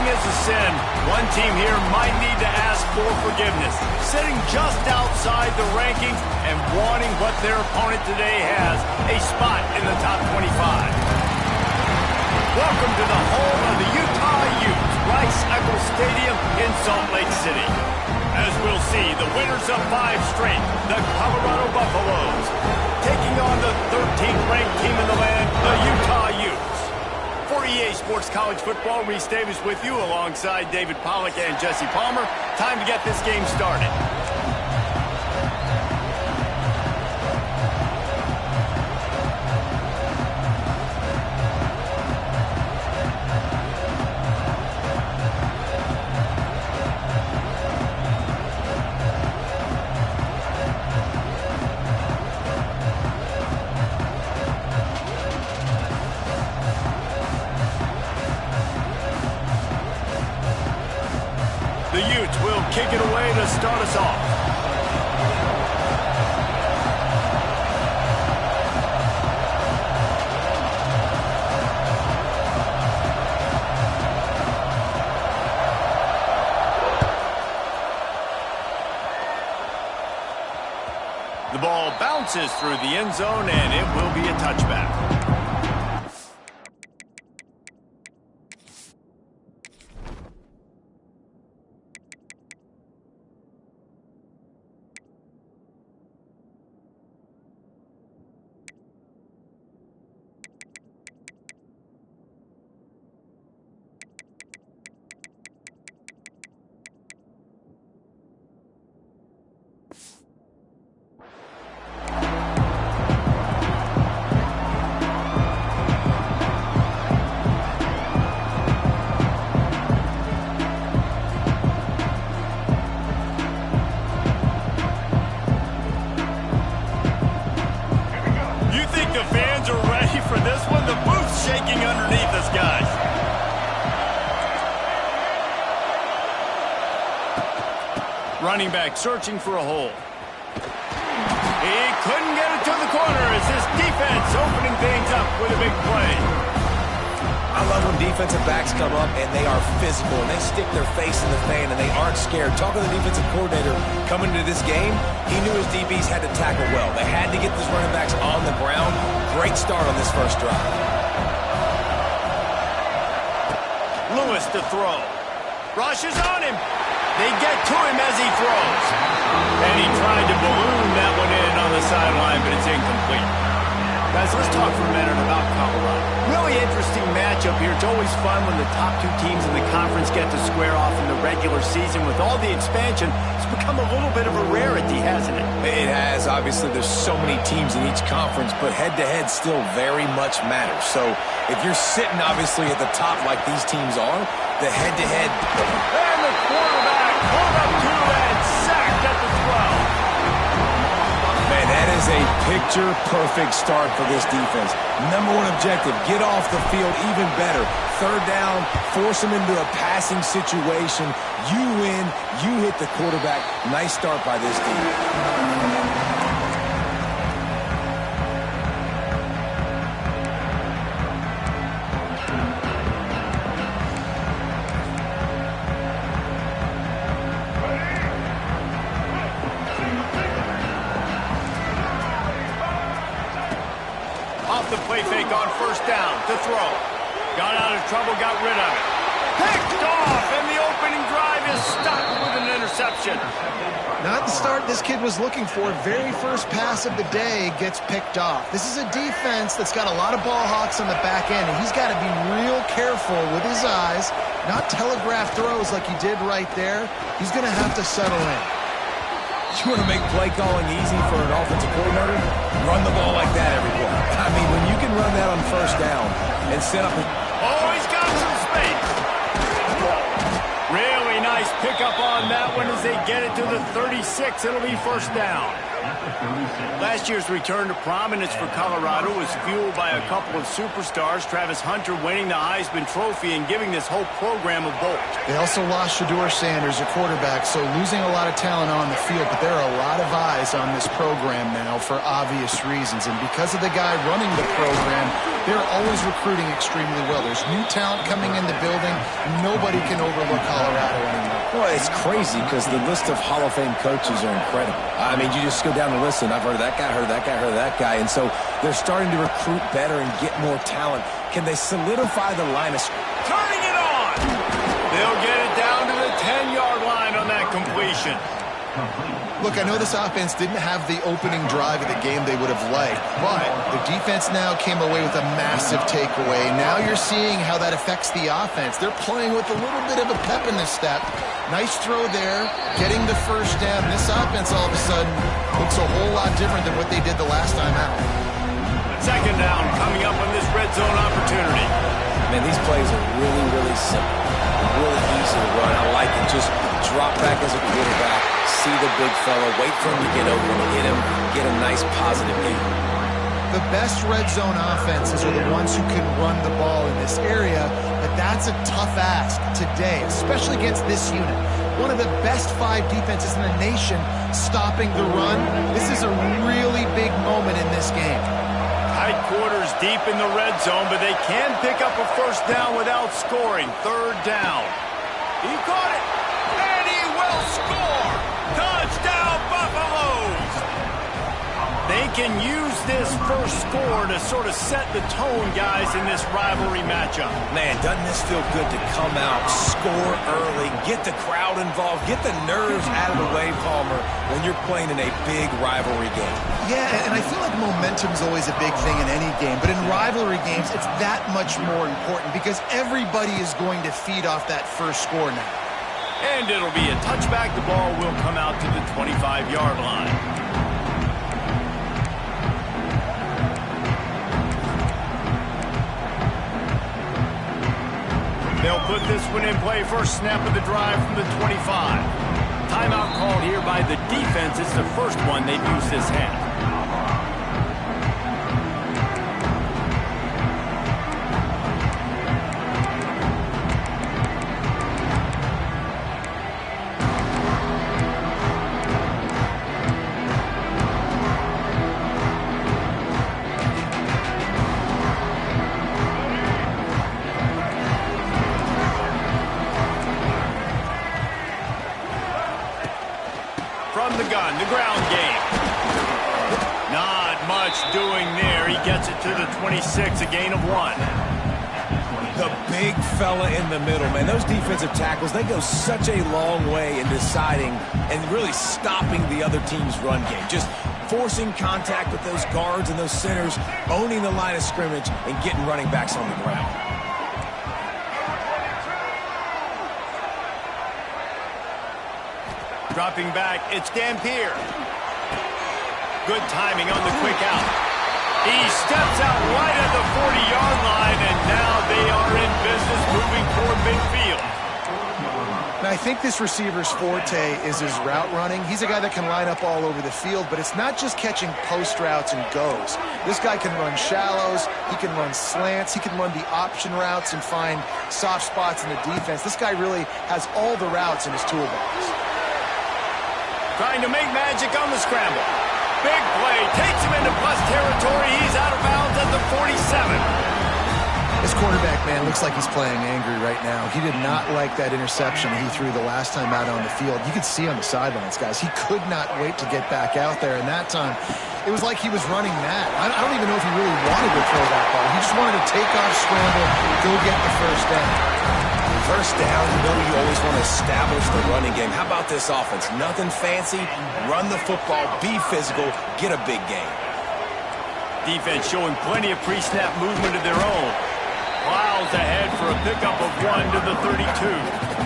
Cheating is a sin. One team here might need to ask for forgiveness. Sitting just outside the rankings and wanting what their opponent today has, a spot in the top 25. Welcome to the home of the Utah Utes, Rice-Eccles Stadium in Salt Lake City. As we'll see, the winners of 5 straight, the Colorado Buffaloes, taking on the 13th ranked team in the land, the Utah Utes. For EA Sports College Football, Reese Davis with you alongside David Pollack and Jesse Palmer. Time to get this game started. The Utes will kick it away to start us off. The ball bounces through the end zone, and it will be a touchback. Shaking underneath us, guys. Running back searching for a hole. He couldn't get it to the corner as this defense opening things up with a big play. I love when defensive backs come up and they are physical and they stick their face in the fan and they aren't scared. Talking to the defensive coordinator coming into this game, he knew his DBs had to tackle well. They had to get these running backs on the ground. Great start on this first drive. Lewis to throw. Rushes on him. They get to him as he throws. And he tried to balloon that one in on the sideline, but it's incomplete. Guys, let's talk for a minute about Colorado. Really interesting matchup here. It's always fun when the top 2 teams in the conference get to square off in the regular season. With all the expansion, it's become a little bit of a rarity, hasn't it? It has. Obviously, there's so many teams in each conference, but head-to-head still very much matters. So if you're sitting, obviously, at the top like these teams are, the head-to-head... And the quarterback pulled up 2 and sacked at the 12. Man, that is a picture-perfect start for this defense. Number 1 objective, get off the field even better. 3rd down, force them into a passing situation. You win, you hit the quarterback. Nice start by this team. Off the play fake on 1st down to throw. Got out of trouble, got rid of it. Picked off, and the opening drive is stopped with an interception. Not the start this kid was looking for. Very first pass of the day gets picked off. This is a defense that's got a lot of ball hawks on the back end, and he's got to be real careful with his eyes, not telegraph throws like he did right there. He's going to have to settle in. You want to make play calling easy for an offensive coordinator? Run the ball like that every play. I mean, when you can run that on 1st down and set up... Oh, he's got some space. Really nice pickup on that one as they get it to the 36. It'll be 1st down. Last year's return to prominence for Colorado was fueled by a couple of superstars, Travis Hunter winning the Heisman Trophy and giving this whole program a bolt. They also lost Shedeur Sanders, a quarterback, so losing a lot of talent on the field, but there are a lot of eyes on this program now for obvious reasons. And because of the guy running the program, they're always recruiting extremely well. There's new talent coming in the building. Nobody can overlook Colorado anymore. Well, it's crazy because the list of Hall of Fame coaches are incredible. I mean, you just go down the list, and I've heard of that guy, heard of that guy, heard of that guy. And so they're starting to recruit better and get more talent. Can they solidify the line of scrimmage? Turning it on! They'll get it down to the 10-yard line on that completion. Look, I know this offense didn't have the opening drive of the game they would have liked, but the defense now came away with a massive takeaway. Now you're seeing how that affects the offense. They're playing with a little bit of a pep in the step. Nice throw there, getting the first down. This offense all of a sudden looks a whole lot different than what they did the last time out. Second down coming up on this red zone opportunity. Man, these plays are really, really simple. Really easy to run. I like it. Just drop back as a quarterback, see the big fella, wait for him to get open, hit him, get a nice positive gain. The best red zone offenses are the ones who can run the ball in this area, but that's a tough ask today, especially against this unit. One of the best 5 defenses in the nation stopping the run. This is a really big moment in this game. Tight quarters deep in the red zone, but they can pick up a first down without scoring. Third down. He caught it, and he will score. Touchdown, Buffaloes. They can use this first score to sort of set the tone, guys, in this rivalry matchup. Man, doesn't this feel good to come out, score early, get the crowd involved, get the nerves out of the way, Palmer, when you're playing in a big rivalry game. Yeah, and I feel like momentum's always a big thing in any game, but in rivalry games, it's that much more important because everybody is going to feed off that first score now. And it'll be a touchback. The ball will come out to the 25-yard line. They'll put this one in play. First snap of the drive from the 25. Timeout called here by the defense. It's the first one they've used this half. From the gun, the ground game. Not much doing there. He gets it to the 26, a gain of 1. The big fella in the middle, man. Those defensive tackles, they go such a long way in deciding and really stopping the other team's run game. Just forcing contact with those guards and those centers, owning the line of scrimmage, and getting running backs on the ground. Dropping back, it's Dampier. Good timing on the quick out. He steps out right at the 40-yard line, and now they are in business moving toward midfield. Now, I think this receiver's forte is his route running. He's a guy that can line up all over the field, but it's not just catching post routes and goes. This guy can run shallows, he can run slants, he can run the option routes and find soft spots in the defense. This guy really has all the routes in his toolbox. Trying to make magic on the scramble. Big play, takes him into plus territory. He's out of bounds at the 47. This quarterback, man, looks like he's playing angry right now. He did not like that interception he threw the last time out on the field. You could see on the sidelines, guys. He could not wait to get back out there, and that time, it was like he was running mad. I don't even know if he really wanted to throw that ball. He just wanted to take off, scramble, go get the first down. First down, you know you always want to establish the running game. How about this offense? Nothing fancy. Run the football, be physical, get a big gain. Defense showing plenty of pre-snap movement of their own. Plows ahead for a pickup of 1 to the 32.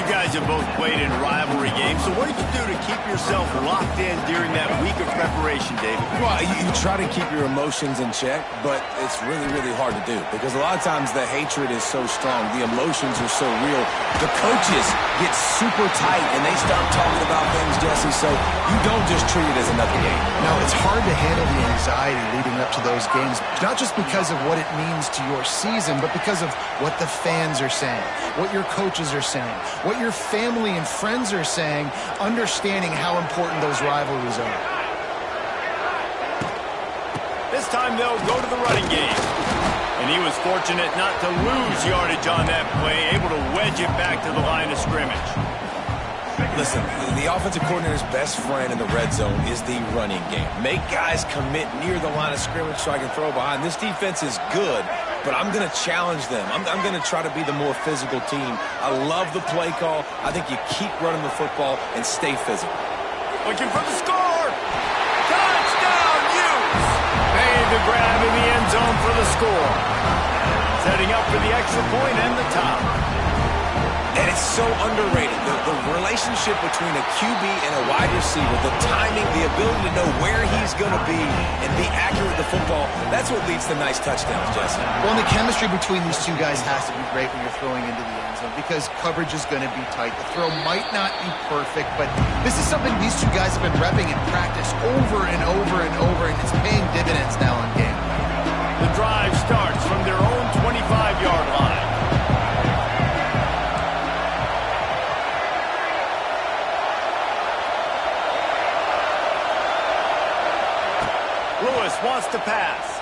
You guys have both played in rivalry games, so what did you do to keep yourself locked in during that week of preparation, David? Well, you try to keep your emotions in check, but it's really, really hard to do because a lot of times the hatred is so strong, the emotions are so real. The coaches get super tight and they start talking about things, Jesse, so you don't just treat it as another game. No, it's hard to handle the anxiety leading up to those games, not just because of what it means to your season, but because of what the fans are saying, what your coaches are saying, what your family and friends are saying, understanding how important those rivalries are. This time they'll go to the running game. And he was fortunate not to lose yardage on that play, able to wedge it back to the line of scrimmage. Listen, the offensive coordinator's best friend in the red zone is the running game. Make guys commit near the line of scrimmage so I can throw behind. This defense is good, but I'm going to challenge them. I'm going to try to be the more physical team. I love the play call. I think you keep running the football and stay physical. Looking for the score. Touchdown, Utes! Made the grab in the end zone for the score. Setting up for the extra point and the top. And it's so underrated. The relationship between a QB and a wide receiver, the timing, the ability to know where he's going to be and be accurate with the football, that's what leads to nice touchdowns, Jesse. Well, and the chemistry between these two guys has to be great when you're throwing into the end zone because coverage is going to be tight. The throw might not be perfect, but this is something these two guys have been repping in practice over and over and over, and it's paying dividends now in game. The drive starts from their own 25-yard line. Lewis wants to pass.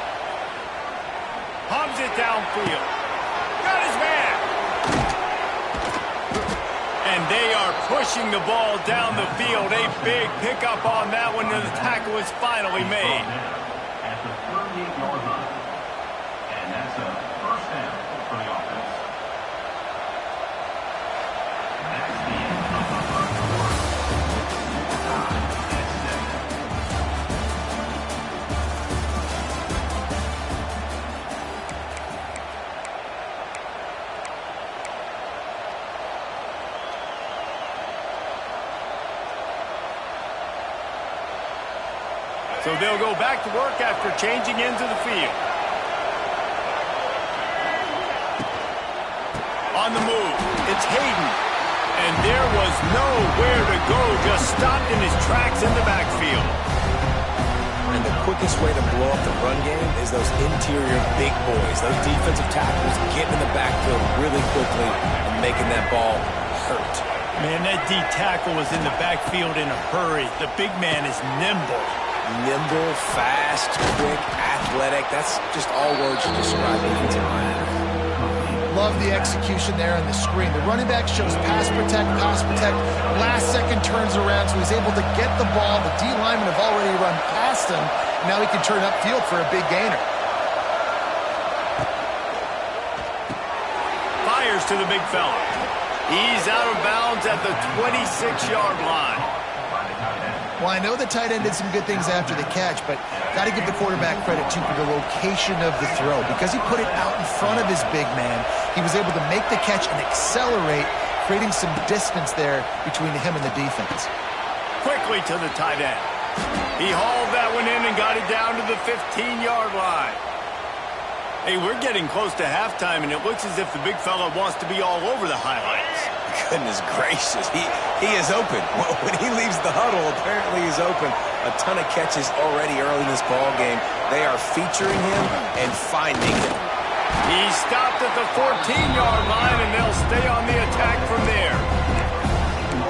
Hums it downfield. Got his man. And they are pushing the ball down the field. A big pickup on that one, and the tackle is finally made. At the 38-yard line. And that's a first down for the offense. That's the end of the first quarter. Time at 7. So they'll go back to work after changing into the field. On the move, it's Hayden. And there was nowhere to go, just stopped in his tracks in the backfield. And the quickest way to blow up the run game is those interior big boys, those defensive tackles getting in the backfield really quickly and making that ball hurt. Man, that D tackle was in the backfield in a hurry. The big man is nimble. Nimble, fast, quick, athletic. That's just all words to describe defensive line. Love the execution there on the screen. The running back shows pass protect, last second turns around, so he's able to get the ball. The D linemen have already run past him. Now he can turn upfield for a big gainer. Fires to the big fella. He's out of bounds at the 26-yard line. Well, I know the tight end did some good things after the catch, but got to give the quarterback credit, too, for the location of the throw. Because he put it out in front of his big man, he was able to make the catch and accelerate, creating some distance there between him and the defense. Quickly to the tight end. He hauled that one in and got it down to the 15-yard line. Hey, we're getting close to halftime, and it looks as if the big fella wants to be all over the highlights. Goodness gracious, he is open. When he leaves the huddle, apparently he's open. A ton of catches already early in this ball game. They are featuring him and finding him. He stopped at the 14-yard line, and they'll stay on the attack from there.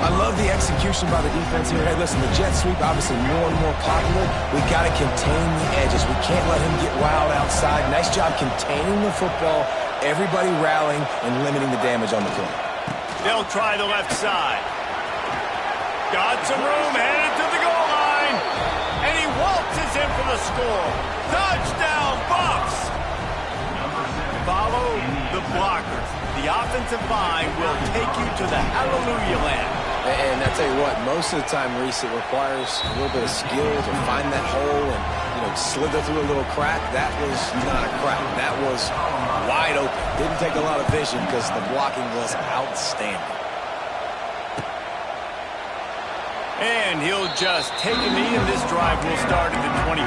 I love the execution by the defense here. Hey, listen, the jet sweep obviously more and more popular. We got to contain the edges. We can't let him get wild outside. Nice job containing the football, everybody rallying and limiting the damage on the play. They'll try the left side. Got some room, headed to the goal line. And he waltzes in for the score. Touchdown, Bucks! Follow the blockers. The offensive line will take you to the hallelujah land. And I tell you what, most of the time, Reese, it requires a little bit of skill to find that hole and, slither through a little crack. That was not a crack. That was wide open. Didn't take a lot of vision because the blocking was outstanding. And he'll just take a knee, and this drive will start at the 25.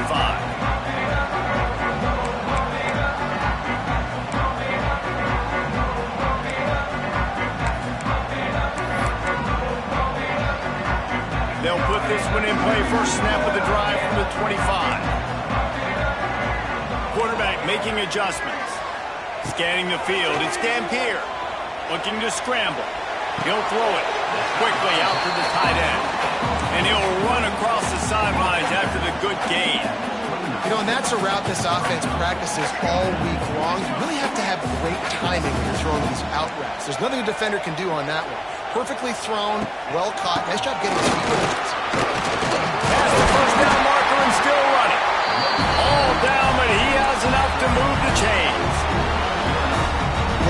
this one in play. First snap of the drive from the 25. Quarterback making adjustments. Scanning the field. It's Dampier looking to scramble. He'll throw it quickly out to the tight end. And he'll run across the sidelines after the good gain. You know, and that's a route this offense practices all week long. You really have to have great timing when you're throwing these out routes. There's nothing a defender can do on that one. Perfectly thrown, well caught. Nice job getting his feet on it. Has the first down marker and still running. All down, but he has enough to move the chains.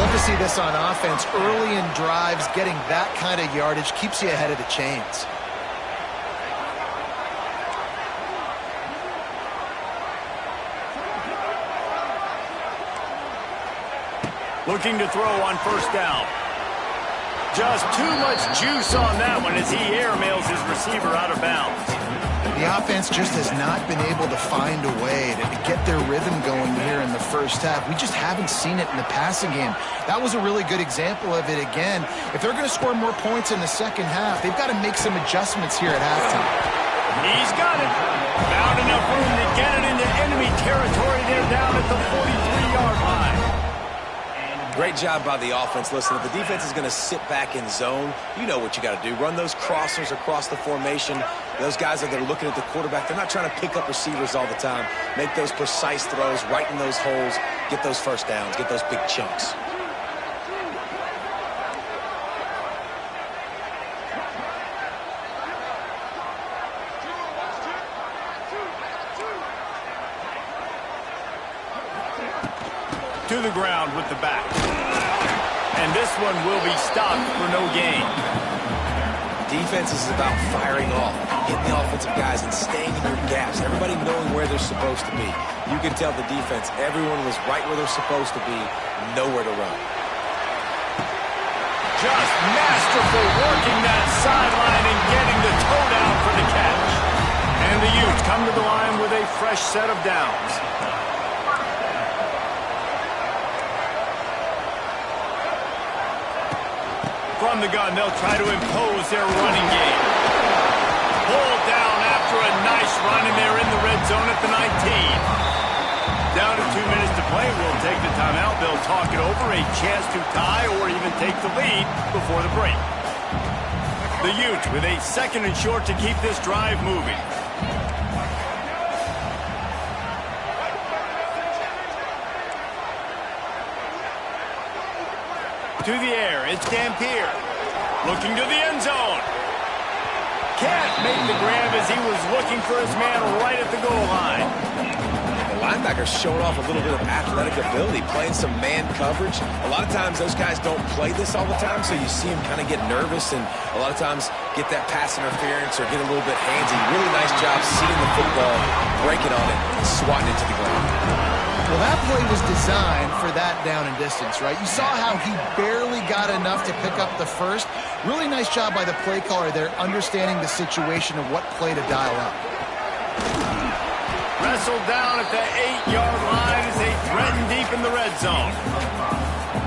Love to see this on offense. Early in drives, getting that kind of yardage keeps you ahead of the chains. Looking to throw on first down. Just too much juice on that one as he airmails his receiver out of bounds. The offense just has not been able to find a way to get their rhythm going here in the first half. We just haven't seen it in the passing game. That was a really good example of it again. If they're going to score more points in the second half, they've got to make some adjustments here at halftime. He's got it. Found enough room to get it into enemy territory. They're down at the 43-yard line. Great job by the offense. Listen, if the defense is going to sit back in zone, you know what you got to do. Run those crossers across the formation. Those guys that are looking at the quarterback, they're not trying to pick up receivers all the time. Make those precise throws, right in those holes, get those first downs, get those big chunks. To the ground with the back. And this one will be stopped for no gain. Defense is about firing off, hitting the offensive guys and staying in your gaps. Everybody knowing where they're supposed to be. You can tell the defense, everyone was right where they're supposed to be, nowhere to run. Just masterful working that sideline and getting the toe down for the catch. And the Utes come to the line with a fresh set of downs. From the gun, they'll try to impose their running game. Pulled down after a nice run, and they're in the red zone at the 19. Down to 2 minutes to play. We'll take the timeout. They'll talk it over. A chance to tie or even take the lead before the break. The Utes with a second and short to keep this drive moving. To the air, it's Dampier. Looking to the end zone. Can't make the grab as he was looking for his man right at the goal line. The linebacker's showing off a little bit of athletic ability, playing some man coverage. A lot of times those guys don't play this all the time, so you see them kind of get nervous and a lot of times get that pass interference or get a little bit handsy. Really nice job seeing the football, breaking on it, and swatting it to the ground. Well, that play was designed for that down and distance, right? You saw how he barely got enough to pick up the first. Really nice job by the play caller there, understanding the situation of what play to dial up. Wrestled down at the 8-yard line as they threaten deep in the red zone.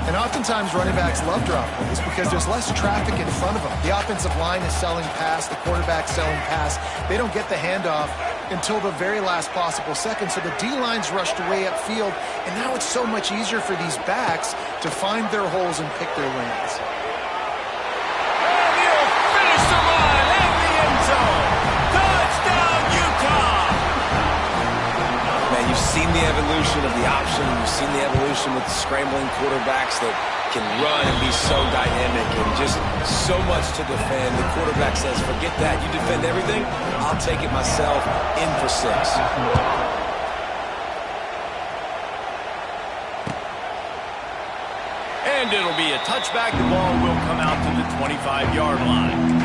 And oftentimes running backs love drop plays because there's less traffic in front of them. The offensive line is selling pass, the quarterback's selling pass. They don't get the handoff until the very last possible second. So the D-line's rushed way upfield, and now it's so much easier for these backs to find their holes and pick their lanes. And he'll finish the run at the end zone. Touchdown, Utah! Man, you've seen the evolution of the option. You've seen the evolution with the scrambling quarterbacks that can run and be so dynamic and just so much to defend. The quarterback says, forget that. You defend everything, I'll take it myself in for 6. And it'll be a touchback. The ball will come out to the 25-yard line.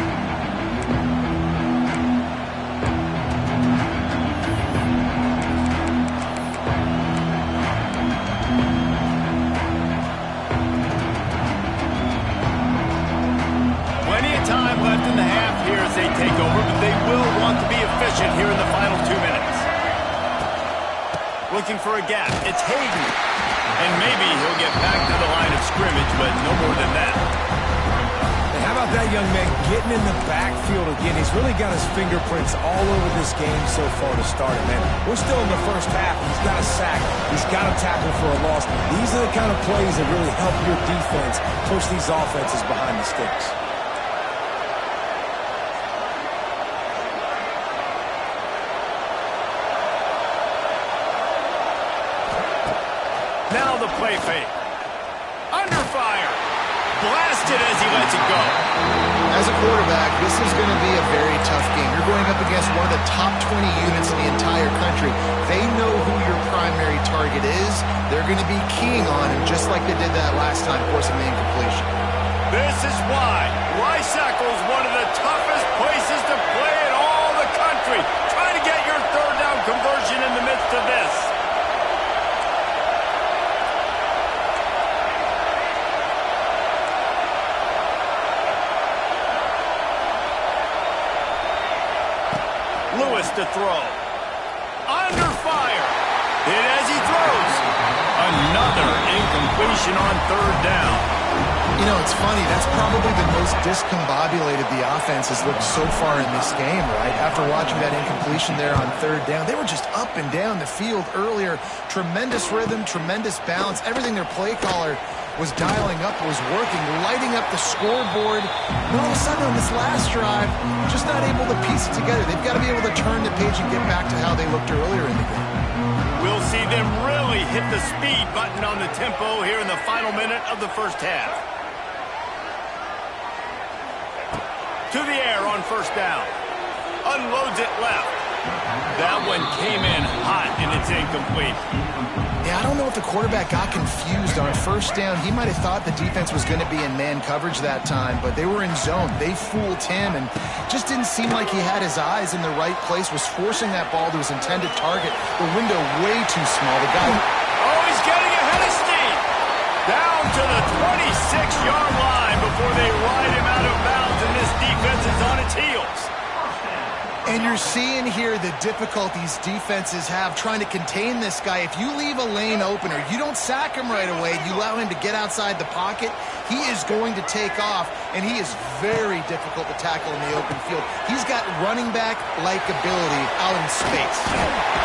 Time left in the half here as they take over, but they will want to be efficient here in the final 2 minutes. Looking for a gap. It's Hayden. And maybe he'll get back to the line of scrimmage, but no more than that. And how about about that young man getting in the backfield again? He's really got his fingerprints all over this game so far to start it, man. We're still in the first half. He's got a sack. He's got a tackle for a loss. These are the kind of plays that really help your defense push these offenses behind the sticks. Now the play fake. Under fire. Blasted as he lets it go. As a quarterback, this is going to be a very tough game. You're going up against one of the top 20 units in the entire country. They know who your primary target is. They're going to be keying on him just like they did that last time, forcing the incompletion. This is why Rice-Eccles is one of the toughest places to play in all the country. Try to get your third down conversion in the midst of this. Lewis to throw. Under fire. Hit as he throws. Another incompletion on third down. You know, it's funny. That's probably the most discombobulated the offense has looked so far in this game, right? After watching that incompletion there on third down, they were just up and down the field earlier. Tremendous rhythm, tremendous balance. Everything their play caller was dialing up was working, lighting up the scoreboard. And all of a sudden on this last drive, just not able to piece it together. They've got to be able to turn the page and get back to how they looked earlier in the game. We'll see them really hit the speed button on the tempo here in the final minute of the first half. To the air on first down. Unloads it left. That one came in hot and it's incomplete. Yeah, I don't know if the quarterback got confused on first down. He might have thought the defense was going to be in man coverage that time, but they were in zone. They fooled him and just didn't seem like he had his eyes in the right place, was forcing that ball to his intended target. The window way too small. The guy... Oh, he's getting ahead of steam. Down to the 26-yard line before they ride him out of bounds, and this defense is on its heels. And you're seeing here the difficulties defenses have trying to contain this guy. If you leave a lane open or you don't sack him right away, you allow him to get outside the pocket, he is going to take off, and he is very difficult to tackle in the open field. He's got running back-like ability out in space.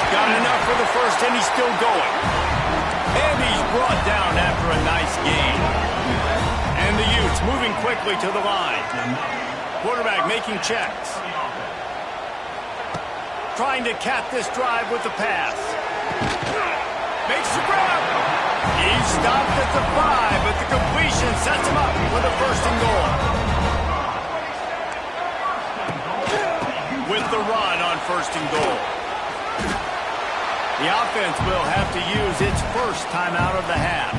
Got enough for the first, and he's still going. And he's brought down after a nice gain. And the Utes moving quickly to the line. Quarterback making checks. Trying to cap this drive with the pass. Makes the grab. He's stopped at the 5, but the completion sets him up for the first and goal. With the run on first and goal. The offense will have to use its first timeout of the half.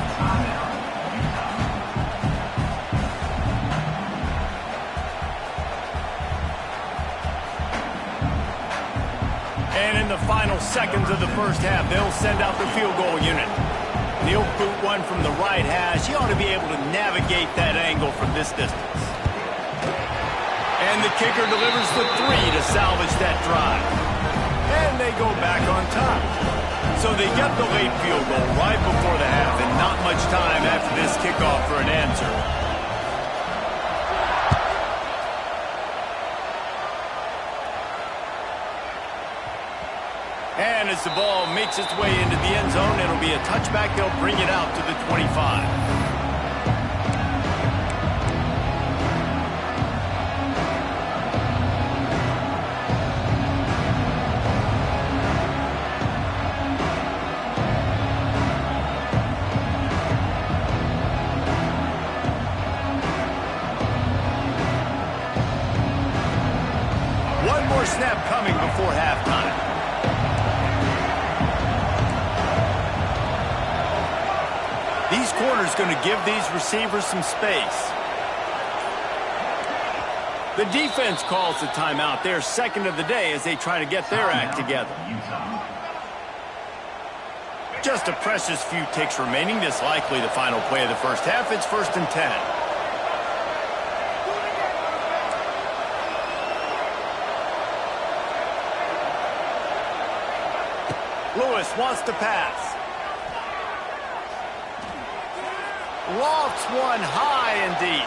And in the final seconds of the first half, they'll send out the field goal unit. And he'll boot one from the right hash. He ought to be able to navigate that angle from this distance. And the kicker delivers the 3 to salvage that drive. And they go back on top. So they get the late field goal right before the half, and not much time after this kickoff for an answer. And as the ball makes its way into the end zone, it'll be a touchback. They'll bring it out to the 25. One more snap coming before halftime. These corners going to give these receivers some space. The defense calls the timeout. Their second of the day as they try to get their act together. Just a precious few ticks remaining. This likely the final play of the first half. It's 1st and 10. Lewis wants to pass. Lofts one high and deep.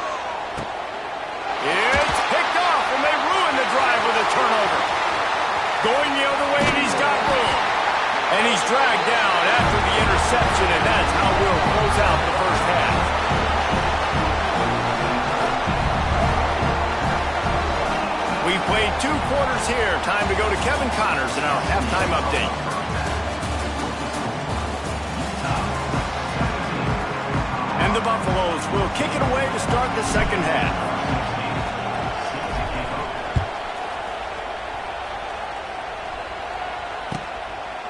It's picked off, and they ruin the drive with a turnover. Going the other way, and he's got room. And he's dragged down after the interception, and that's how we'll close out the first half. We've played 2 quarters here. Time to go to Kevin Connors in our halftime update. And the Buffaloes will kick it away to start the second half.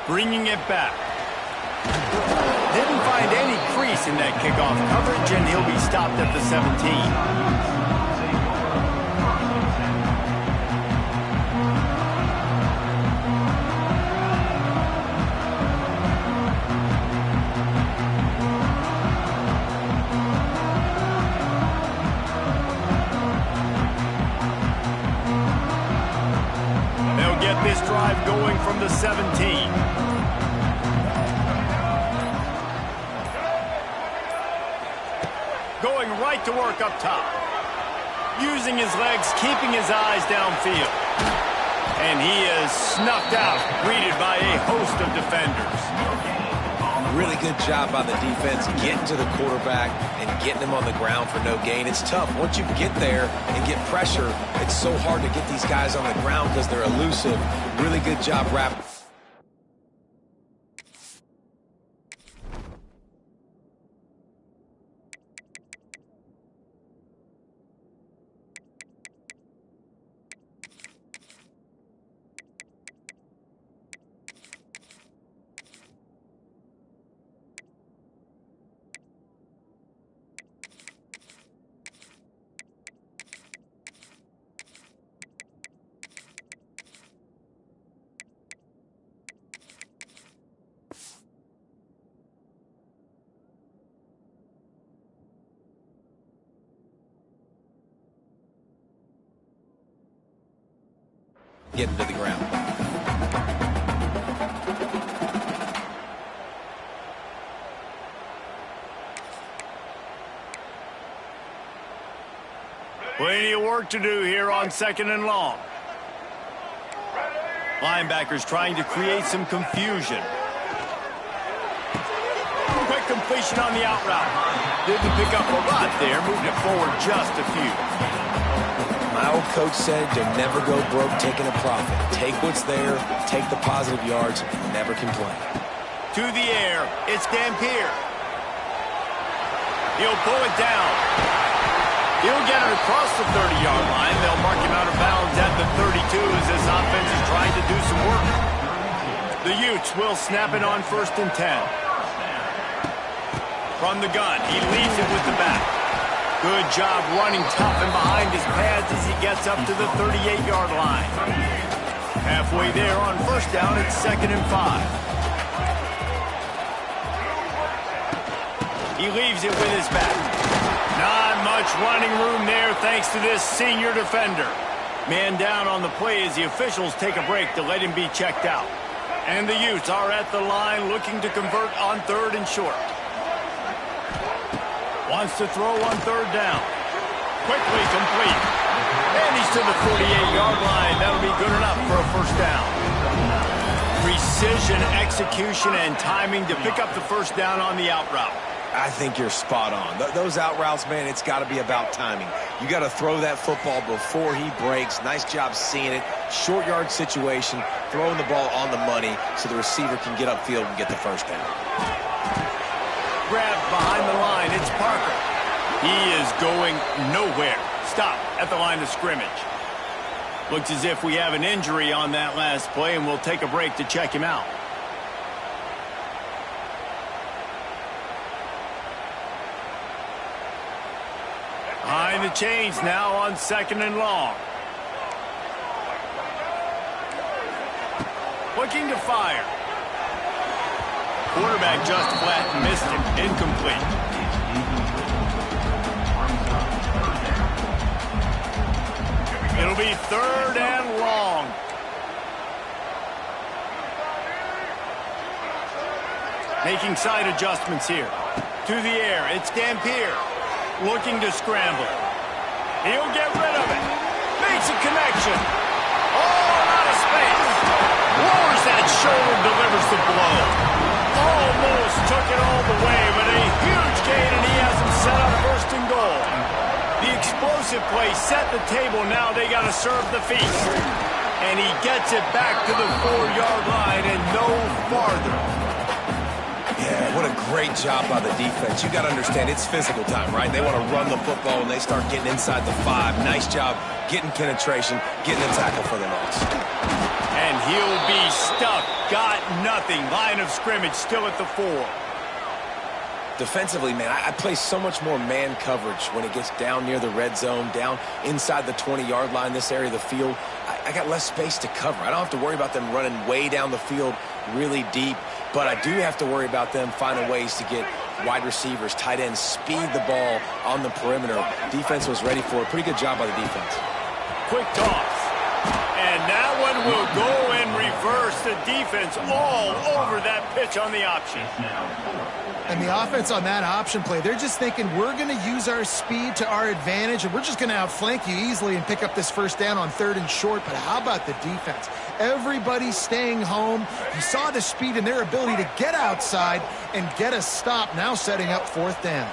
Bringing it back. Didn't find any crease in that kickoff coverage, and he'll be stopped at the 17. This drive going from the 17. Going right to work up top. Using his legs, keeping his eyes downfield. And he is snuffed out, greeted by a host of defenders. Really good job by the defense getting to the quarterback and getting him on the ground for no gain. It's tough. Once you get there and get pressure, it's so hard to get these guys on the ground because they're elusive. Really good job wrapping. Getting to the ground. Plenty of work to do here on 2nd and long. Linebackers trying to create some confusion. Quick completion on the out route. Didn't pick up a lot there, moved it forward just a few. My old coach said to never go broke taking a profit. Take what's there, take the positive yards, never complain. To the air, it's Dampier. He'll pull it down. He'll get it across the 30-yard line. They'll mark him out of bounds at the 32 as this offense is trying to do some work. The Utes will snap it on 1st and 10. From the gun, he leads it with the back. Good job running tough and behind his pads as he gets up to the 38-yard line. Halfway there on 1st down, it's 2nd and 5. He leaves it with his back. Not much running room there thanks to this senior defender. Man down on the play as the officials take a break to let him be checked out. And the Utes are at the line looking to convert on 3rd and short. Wants to throw on 3rd down. Quickly complete. And he's to the 48-yard line. That'll be good enough for a 1st down. Precision, execution, and timing to pick up the 1st down on the out route. I think you're spot on. Those out routes, man, it's got to be about timing. You got to throw that football before he breaks. Nice job seeing it. Short yard situation, throwing the ball on the money so the receiver can get upfield and get the 1st down. Grabbed behind the line, it's Parker. He is going nowhere. Stop at the line of scrimmage. Looks as if we have an injury on that last play, and we'll take a break to check him out. Behind the chains now on 2nd and long. Looking to fire. Quarterback just flat and missed it. Incomplete. It'll be 3rd and long. Making side adjustments here. To the air, it's Dampier. Looking to scramble. He'll get rid of it. Makes a connection. Oh, out of space. Lowers that shoulder, delivers the blow. Almost took it all the way, but a huge gain, and he has him set up first and goal. The explosive play set the table. Now they got to serve the feast. And he gets it back to the 4-yard line and no farther. Yeah, what a great job by the defense. You got to understand, it's physical time, right? They want to run the football, and they start getting inside the 5. Nice job getting penetration, getting a tackle for the loss. And he'll be stuck. Got nothing. Line of scrimmage still at the 4. Defensively, man, I play so much more man coverage when it gets down near the red zone, down inside the 20-yard line, this area of the field. I got less space to cover. I don't have to worry about them running way down the field really deep, but I do have to worry about them finding ways to get wide receivers, tight ends, speed the ball on the perimeter. Defense was ready for it. Pretty good job by the defense. Quick toss. And that one will go in reverse. The defense all over that pitch on the option. And the offense on that option play, they're just thinking we're going to use our speed to our advantage, and we're just going to outflank you easily and pick up this first down on 3rd and short. But how about the defense? Everybody's staying home. You saw the speed and their ability to get outside and get a stop, now setting up 4th down.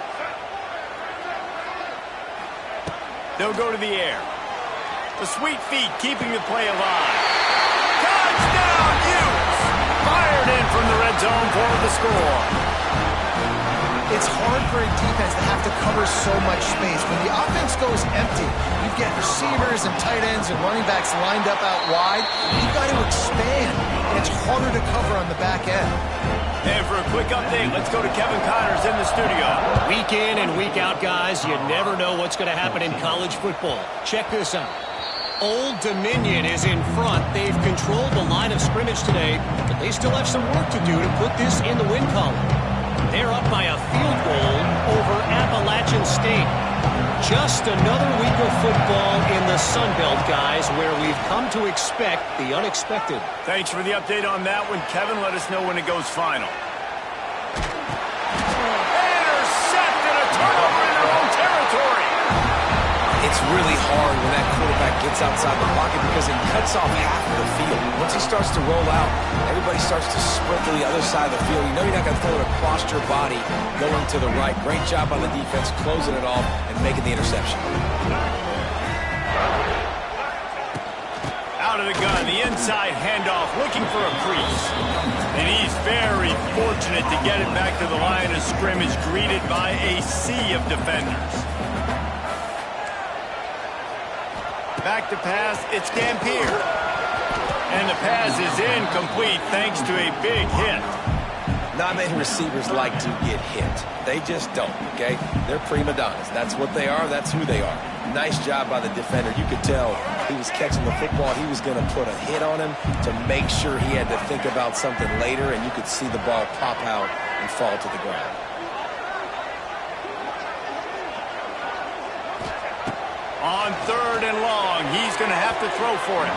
They'll go to the air. The sweet feet keeping the play alive. Touchdown, Utes! Fired in from the red zone for the score. It's hard for a defense to have to cover so much space. When the offense goes empty, you get receivers and tight ends and running backs lined up out wide. You've got to expand, and it's harder to cover on the back end. And for a quick update, let's go to Kevin Connors in the studio. Week in and week out, guys, you never know what's going to happen in college football. Check this out. Old Dominion is in front. They've controlled the line of scrimmage today, but they still have some work to do to put this in the win column. They're up by a field goal over Appalachian State. Just another week of football in the Sun Belt, guys, where we've come to expect the unexpected. Thanks for the update on that one, Kevin. Let us know when it goes final. Intercepted, a turnover in their own territory. It's really hard when that quarterback gets outside the pocket because it cuts off half of the field. Once he starts to roll out, everybody starts to sprint to the other side of the field. You know you're not going to throw it across your body going to the right. Great job on the defense, closing it off and making the interception. Out of the gun, the inside handoff, looking for a crease. And he's very fortunate to get it back to the line of scrimmage, greeted by a sea of defenders. Back to pass, it's Dampier. And the pass is incomplete thanks to a big hit. Not many receivers like to get hit. They just don't, okay? They're prima donnas. That's what they are. That's who they are. Nice job by the defender. You could tell he was catching the football. He was going to put a hit on him to make sure he had to think about something later, and you could see the ball pop out and fall to the ground. On 3rd and long, he's going to have to throw for it.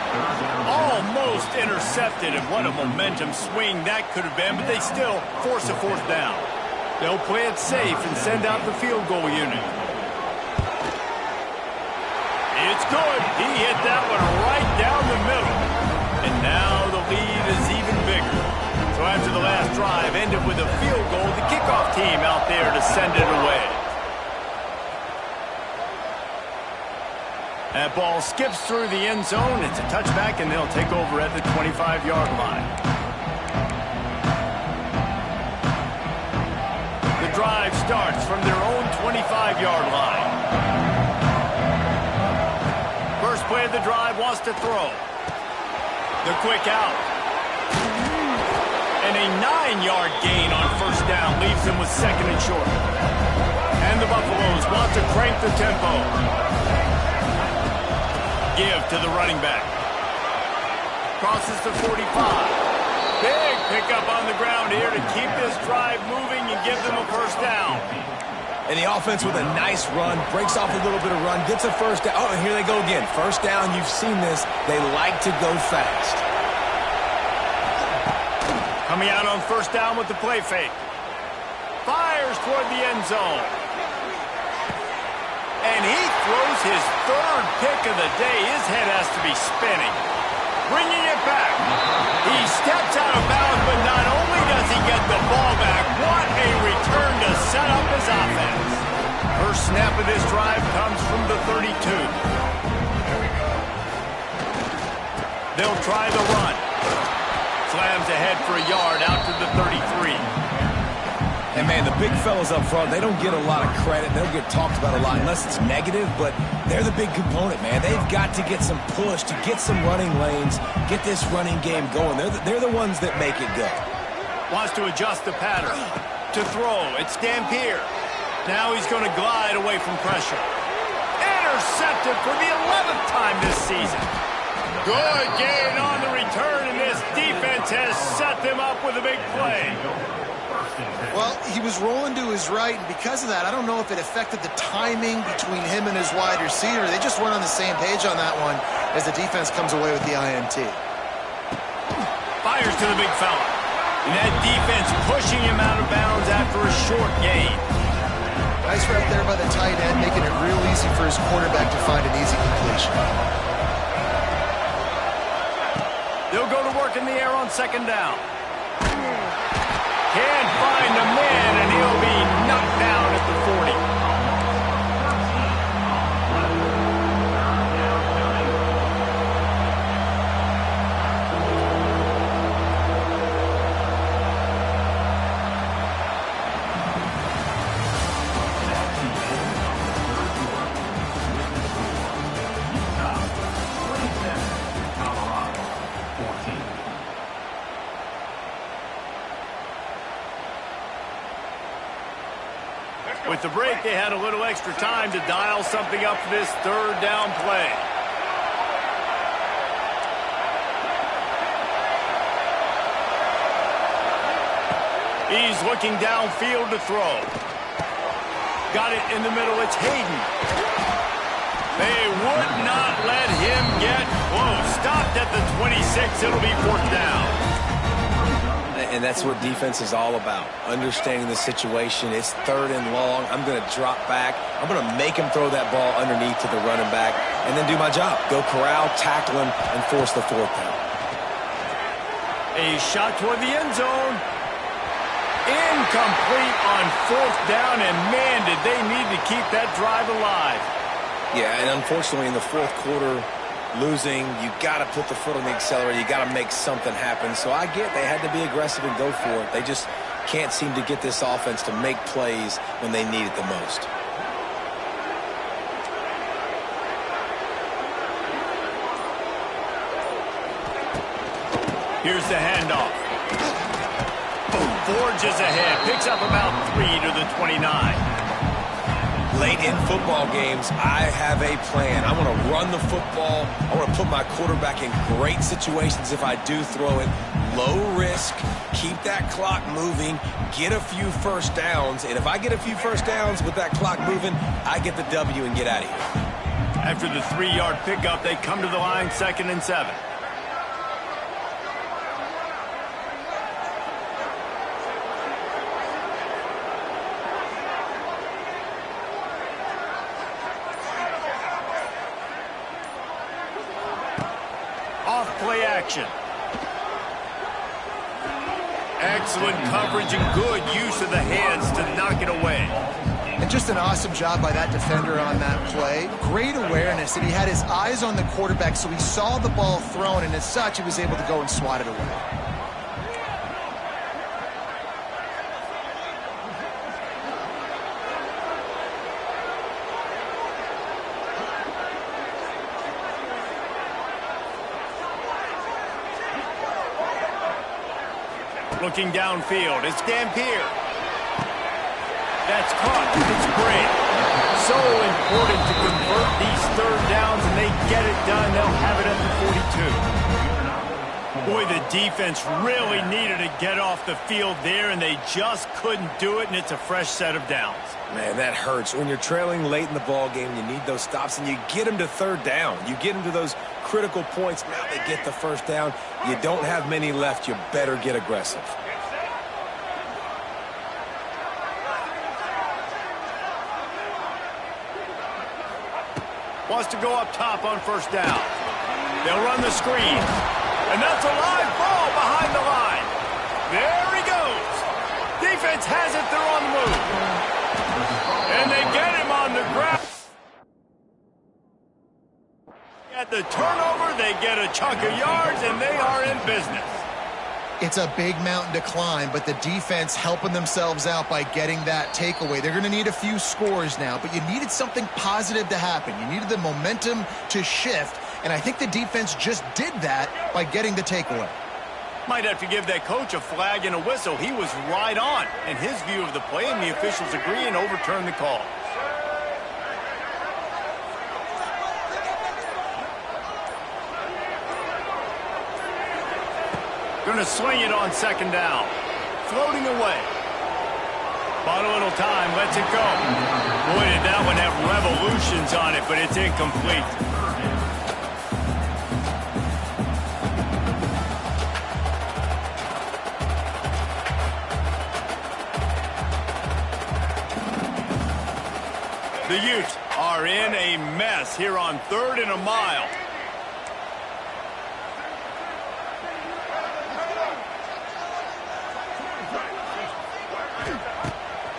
Almost intercepted, and what a momentum swing that could have been, but they still force a 4th down. They'll play it safe and send out the field goal unit. It's good. He hit that one right down the middle. And now the lead is even bigger. So after the last drive ended with a field goal, the kickoff team out there to send it away. That ball skips through the end zone. It's a touchback, and they'll take over at the 25-yard line. The drive starts from their own 25-yard line. First play of the drive wants to throw. The quick out. And a 9-yard gain on first down leaves them with 2nd and short. And the Buffaloes want to crank the tempo. Give to the running back. Crosses the 45. Big pickup on the ground here to keep this drive moving and give them a first down. And the offense with a nice run, breaks off a little bit of run, gets a first down. Oh, and here they go again. First down, you've seen this. They like to go fast. Coming out on first down with the play fake. Fires toward the end zone. And he throws his third pick of the day. His head has to be spinning. Bringing it back. He steps out of bounds, but not only does he get the ball back, what a return to set up his offense. First snap of this drive comes from the 32. They'll try the run. Slams ahead for a yard out to the 33. And, man, the big fellas up front, they don't get a lot of credit. They don't get talked about a lot unless it's negative, but they're the big component, man. They've got to get some push, to get some running lanes, get this running game going. They're the ones that make it go. Wants to adjust the pattern. To throw, it's Dampier. Now he's going to glide away from pressure. Intercepted for the 11th time this season. Good gain on the return, and this defense has set them up with a big play. Well, he was rolling to his right, and because of that, I don't know if it affected the timing between him and his wide receiver. They just weren't on the same page on that one as the defense comes away with the INT. Fires to the big fella. And that defense pushing him out of bounds after a short gain. Nice route there by the tight end, making it real easy for his quarterback to find an easy completion. They'll go to work in the air on second down. Can't find the man, and he'll be knocked down at the 40. With the break, they had a little extra time to dial something up for this third down play. He's looking downfield to throw. Got it in the middle. It's Hayden. They would not let him get close. Stopped at the 26. It'll be fourth down. And that's what defense is all about, understanding the situation. It's third and long. I'm going to drop back. I'm going to make him throw that ball underneath to the running back and then do my job. Go corral, tackle him, and force the fourth down. A shot toward the end zone. Incomplete on fourth down, and man, did they need to keep that drive alive. Yeah, and unfortunately in the fourth quarter, losing, you got to put the foot on the accelerator. You got to make something happen. So I get they had to be aggressive and go for it. They just can't seem to get this offense to make plays when they need it the most. Here's the handoff. Forges ahead. Picks up about 3 to the 29. Late in football games, I have a plan. I want to run the football. I want to put my quarterback in great situations if I do throw it. Low risk, keep that clock moving, get a few first downs. And if I get a few first downs with that clock moving, I get the W and get out of here. After the 3-yard pickup, they come to the line 2nd and 7. Play action. Excellent coverage and good use of the hands to knock it away. And just an awesome job by that defender on that play. Great awareness, and he had his eyes on the quarterback, so he saw the ball thrown, and as such, he was able to go and swat it away. Looking downfield, it's Dampier. That's caught. It's great. So important to convert these third downs, and they get it done. They'll have it at the 42. Boy, the defense really needed to get off the field there, and they just couldn't do it, and it's a fresh set of downs. Man, that hurts. When you're trailing late in the ball game, you need those stops, and you get them to third down. You get them to those critical points. Now they get the first down. You don't have many left. You better get aggressive. Wants to go up top on first down. They'll run the screen. And that's a live ball behind the line. There he goes. Defense has it. They're on the move. And they get him on the ground. At the turnover, they get a chunk of yards, and they are in business. It's a big mountain to climb, but the defense helping themselves out by getting that takeaway. They're going to need a few scores now, but you needed something positive to happen. You needed the momentum to shift, and I think the defense just did that by getting the takeaway. Might have to give that coach a flag and a whistle. He was right on in his view of the play, and the officials agree and overturn the call. Going to sling it on second down. Floating away. Bought a little time, lets it go. Boy, did that one have revolutions on it, but it's incomplete. The Utes are in a mess here on 3rd and a mile.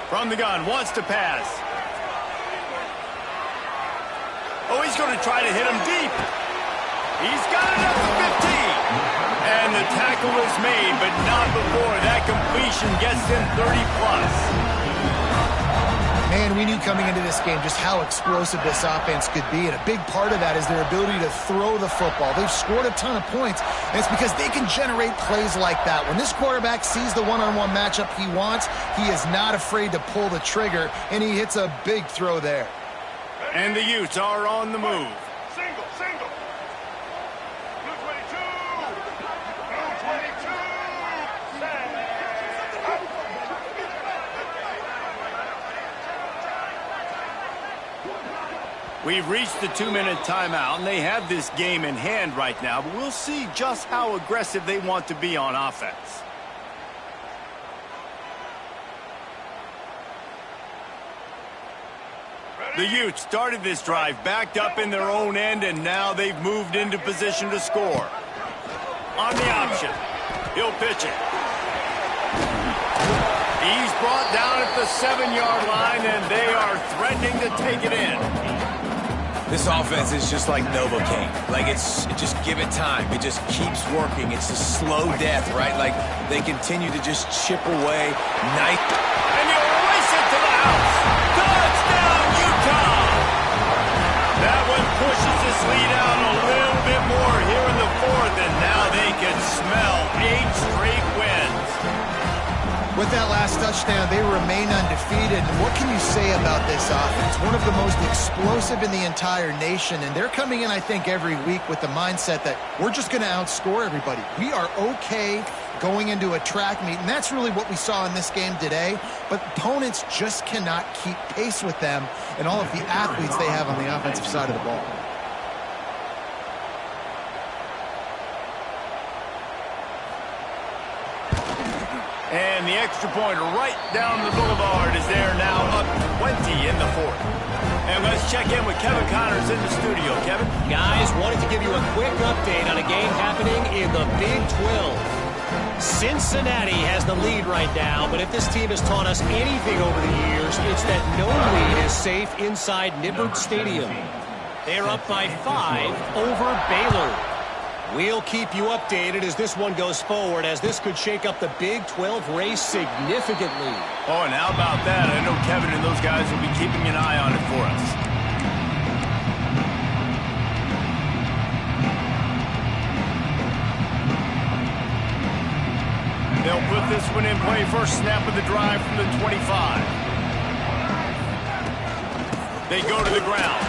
From the gun, wants to pass. Oh, he's going to try to hit him deep. He's got it up to 15. And the tackle is made, but not before that completion gets him 30+. Man, we knew coming into this game just how explosive this offense could be, and a big part of that is their ability to throw the football. They've scored a ton of points, and it's because they can generate plays like that. When this quarterback sees the one-on-one matchup he wants, he is not afraid to pull the trigger, and he hits a big throw there. And the Utes are on the move. Single, single. Blue 22. Blue 22. We've reached the 2-minute timeout, and they have this game in hand right now, but we'll see just how aggressive they want to be on offense. The Utes started this drive backed up in their own end, and now they've moved into position to score. On the option, he'll pitch it. He's brought down at the 7-yard line, and they are threatening to take it in. This offense is just like Novocaine. Like, just give it time. It just keeps working. It's a slow death, right? Like, they continue to just chip away. Nice. And he'll race it to the house. Touchdown, Utah! That one pushes this lead out a little bit more here in the 4th, and now they can smell 8 straight wins. With that last touchdown, they remain undefeated. And what can you say about this offense? One of the most explosive in the entire nation. And they're coming in, I think, every week with the mindset that we're just going to outscore everybody. We are okay going into a track meet. And that's really what we saw in this game today. But opponents just cannot keep pace with them and all of the athletes they have on the offensive side of the ball. And the extra point right down the boulevard is there now, up 20 in the 4th. And let's check in with Kevin Connors in the studio. Kevin? Guys, wanted to give you a quick update on a game happening in the Big 12. Cincinnati has the lead right now, but if this team has taught us anything over the years, it's that no lead is safe inside Nippert Stadium. They're up by 5 over Baylor. We'll keep you updated as this one goes forward, as this could shake up the Big 12 race significantly. Oh, and how about that? I know Kevin and those guys will be keeping an eye on it for us. They'll put this one in play. First snap of the drive from the 25. They go to the ground.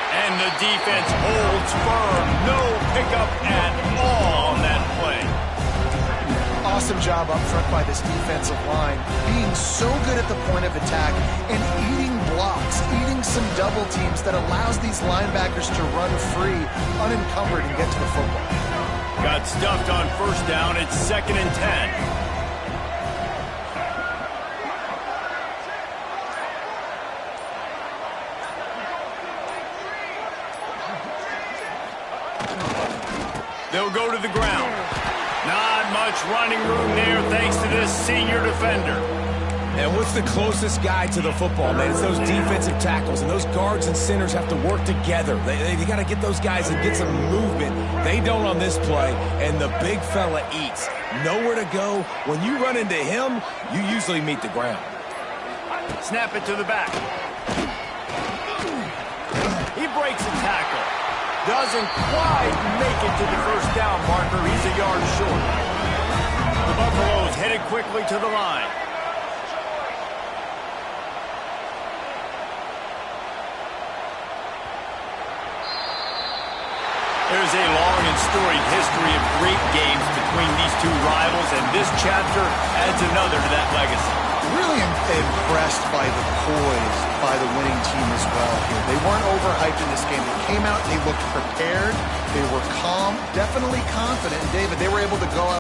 And the defense holds firm. No pickup at all on that play. Awesome job up front by this defensive line. Being so good at the point of attack and eating blocks, eating some double teams that allows these linebackers to run free, unencumbered, and get to the football. Got stuffed on first down. It's 2nd and 10. They'll go to the ground. Not much running room there thanks to this senior defender. And what's the closest guy to the football, man? It's those defensive tackles, and those guards and centers have to work together. They got to get those guys and get some movement. They don't on this play, and the big fella eats. Nowhere to go. When you run into him, you usually meet the ground. Snap it to the back. He breaks a tackle. Doesn't quite make it to the first down marker. He's a yard short. The Buffaloes headed quickly to the line. There's a long and storied history of great games between these two rivals, and this chapter adds another to that legacy. Really impressed by the poise by the winning team as well here. They weren't overhyped in this game. They came out, they looked prepared, they were calm, definitely confident. And David, they were able to go out